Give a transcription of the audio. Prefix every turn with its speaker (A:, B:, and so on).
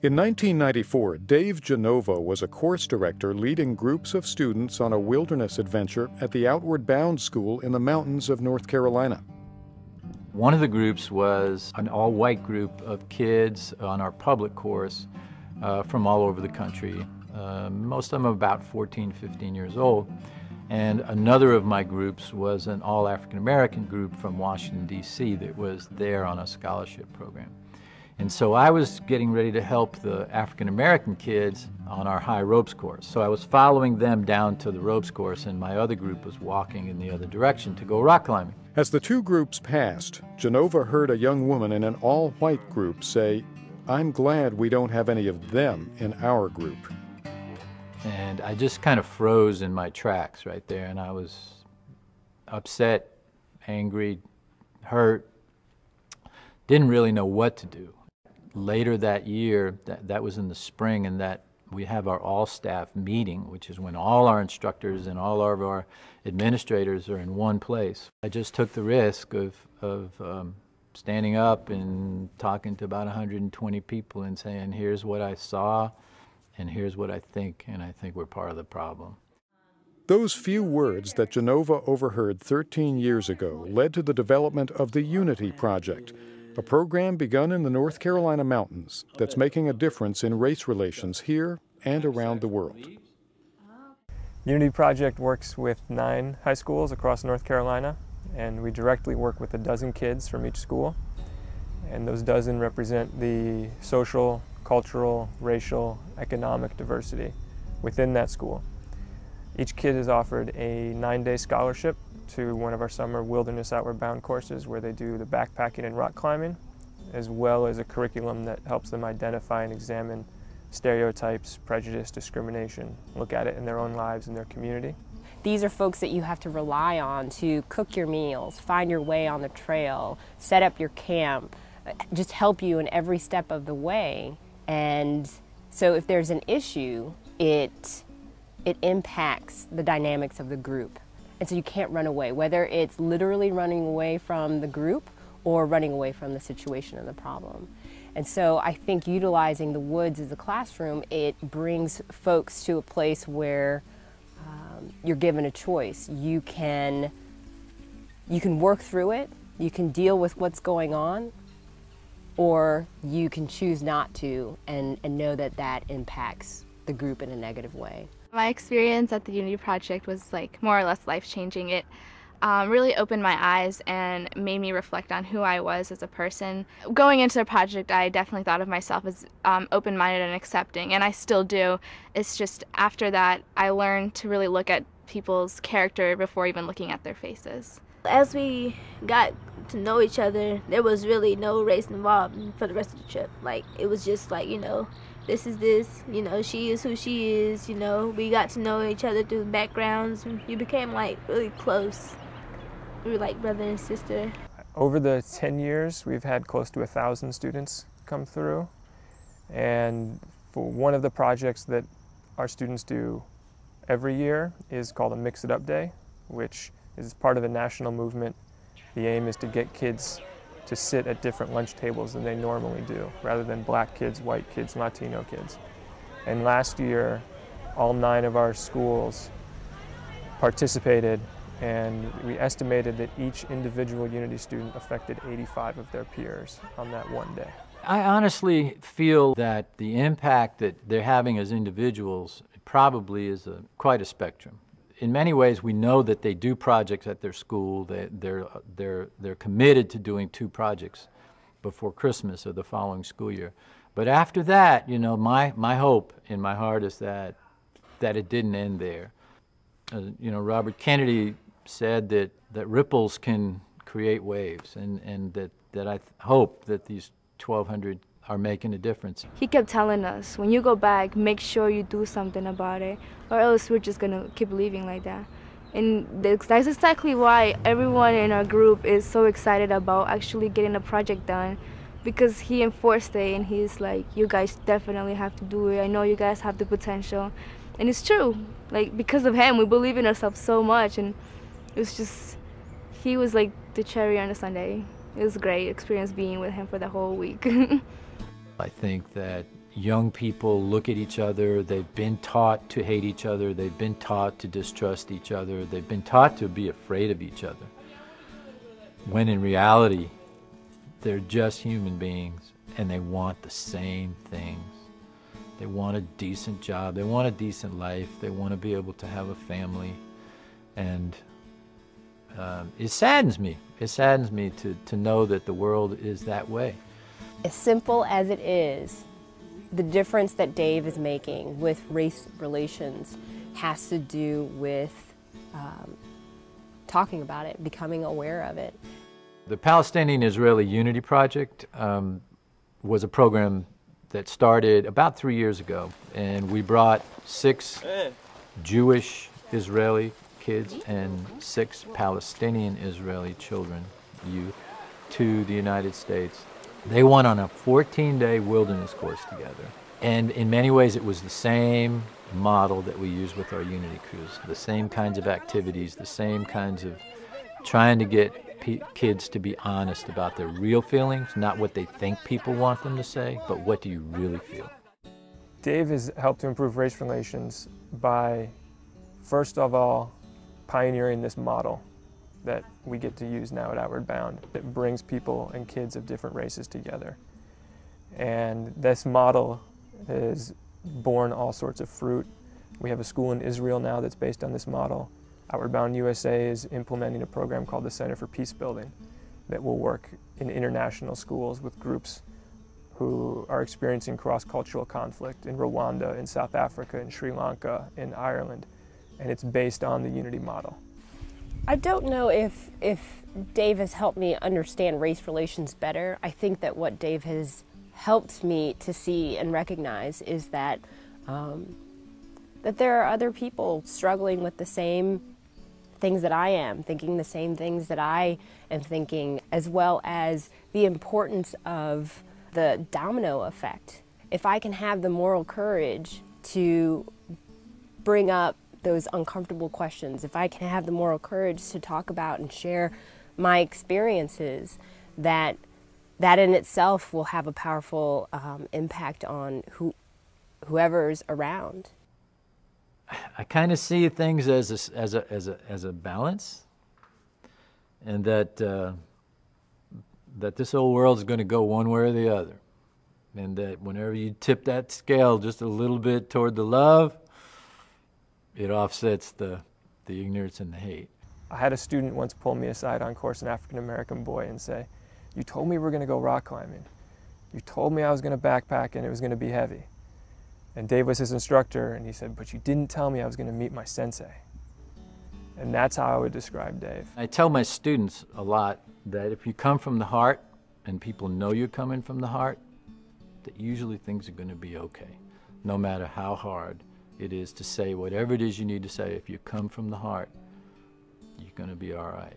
A: In 1994, Dave Genova was a course director leading groups of students on a wilderness adventure at the Outward Bound School in the mountains of North Carolina.
B: One of the groups was an all-white group of kids on our public course from all over the country. Most of them about 14, 15 years old. And another of my groups was an all-African-American group from Washington, D.C. that was there on a scholarship program. And so I was getting ready to help the African-American kids on our high ropes course. So I was following them down to the ropes course, and my other group was walking in the other direction to go rock climbing.
A: As the two groups passed, Genova heard a young woman in an all-white group say, "I'm glad we don't have any of them in our group."
B: And I just kind of froze in my tracks right there, and I was upset, angry, hurt, didn't really know what to do. Later that year, that was in the spring, and that we have our all-staff meeting, which is when all our instructors and all of our administrators are in one place. I just took the risk of standing up and talking to about 120 people and saying, here's what I saw, and here's what I think, and I think we're part of the problem.
A: Those few words that Genova overheard 13 years ago led to the development of the Unity Project, a program begun in the North Carolina mountains that's making a difference in race relations here and around the world.
C: Unity Project works with 9 high schools across North Carolina, and we directly work with a dozen kids from each school. And those dozen represent the social, cultural, racial, economic diversity within that school. Each kid is offered a 9-day scholarship to one of our summer wilderness outward bound courses where they do the backpacking and rock climbing, as well as a curriculum that helps them identify and examine stereotypes, prejudice, discrimination, look at it in their own lives and their community.
D: These are folks that you have to rely on to cook your meals, find your way on the trail, set up your camp, just help you in every step of the way. And so if there's an issue, it impacts the dynamics of the group. And so you can't run away, whether it's literally running away from the group or running away from the situation and the problem. And so I think utilizing the woods as a classroom, it brings folks to a place where you're given a choice. You can work through it, you can deal with what's going on, or you can choose not to and know that that impacts the group in a negative way.
E: My experience at the Unity Project was like more or less life-changing. It really opened my eyes and made me reflect on who I was as a person. Going into the project, I definitely thought of myself as open-minded and accepting, and I still do. It's just after that, I learned to really look at people's character before even looking at their faces.
F: As we got to know each other, there was really no race involved for the rest of the trip. Like, it was just like, you know, this is this, you know, she is who she is, you know. We got to know each other through backgrounds. We became like really close. We were like brother and sister.
C: Over the 10 years, we've had close to 1,000 students come through. And for one of the projects that our students do every year is called a Mix It Up Day, which is part of a national movement. The aim is to get kids to sit at different lunch tables than they normally do, rather than black kids, white kids, Latino kids. And last year, all 9 of our schools participated, and we estimated that each individual Unity student affected 85 of their peers on that one day.
B: I honestly feel that the impact that they're having as individuals probably is quite a spectrum. In many ways, we know that they do projects at their school. They're committed to doing 2 projects before Christmas of the following school year. But after that, you know, my hope in my heart is that it didn't end there. You know, Robert Kennedy said that ripples can create waves, and that I hope that these 1,200 are making a difference.
E: He kept telling us, when you go back, make sure you do something about it, or else we're just gonna keep living like that. And that's exactly why everyone in our group is so excited about actually getting a project done, because he enforced it, and he's like, you guys definitely have to do it. I know you guys have the potential. And it's true. Like, because of him, we believe in ourselves so much, and it was just, he was like the cherry on the sundae. It was a great experience being with him for the whole week.
B: I think that young people look at each other. They've been taught to hate each other. They've been taught to distrust each other. They've been taught to be afraid of each other. When in reality, they're just human beings and they want the same things. They want a decent job. They want a decent life. They want to be able to have a family. And it saddens me. It saddens me to know that the world is that way.
D: As simple as it is, the difference that Dave is making with race relations has to do with talking about it, becoming aware of it.
B: The Palestinian-Israeli Unity Project was a program that started about 3 years ago, and we brought 6 Jewish Israeli kids and 6 Palestinian Israeli children, youth, to the United States. They went on a 14-day wilderness course together. And in many ways, it was the same model that we use with our Unity crews, the same kinds of activities, the same kinds of trying to get kids to be honest about their real feelings, not what they think people want them to say, but what do you really feel.
C: Dave has helped to improve race relations by, first of all, pioneering this model that we get to use now at Outward Bound that brings people and kids of different races together. And this model has borne all sorts of fruit. We have a school in Israel now that's based on this model. Outward Bound USA is implementing a program called the Center for Peace Building that will work in international schools with groups who are experiencing cross-cultural conflict in Rwanda, in South Africa, in Sri Lanka, in Ireland. And it's based on the Unity model.
D: I don't know if Dave has helped me understand race relations better. I think that what Dave has helped me to see and recognize is that that there are other people struggling with the same things that I am, thinking the same things that I am thinking, as well as the importance of the domino effect. If I can have the moral courage to bring up those uncomfortable questions, if I can have the moral courage to talk about and share my experiences, that in itself will have a powerful impact on whoever's around.
B: I kind of see things as a balance, and that this whole world is going to go one way or the other, and that whenever you tip that scale just a little bit toward the love, it offsets the ignorance and the hate.
C: I had a student once pull me aside on course, an African-American boy, and say, "You told me we were going to go rock climbing. You told me I was going to backpack and it was going to be heavy." And Dave was his instructor, and he said, "But you didn't tell me I was going to meet my sensei." And that's how I would describe Dave.
B: I tell my students a lot that if you come from the heart and people know you're coming from the heart, that usually things are going to be okay, no matter how hard it is to say whatever it is you need to say. If you come from the heart, you're going to be all right.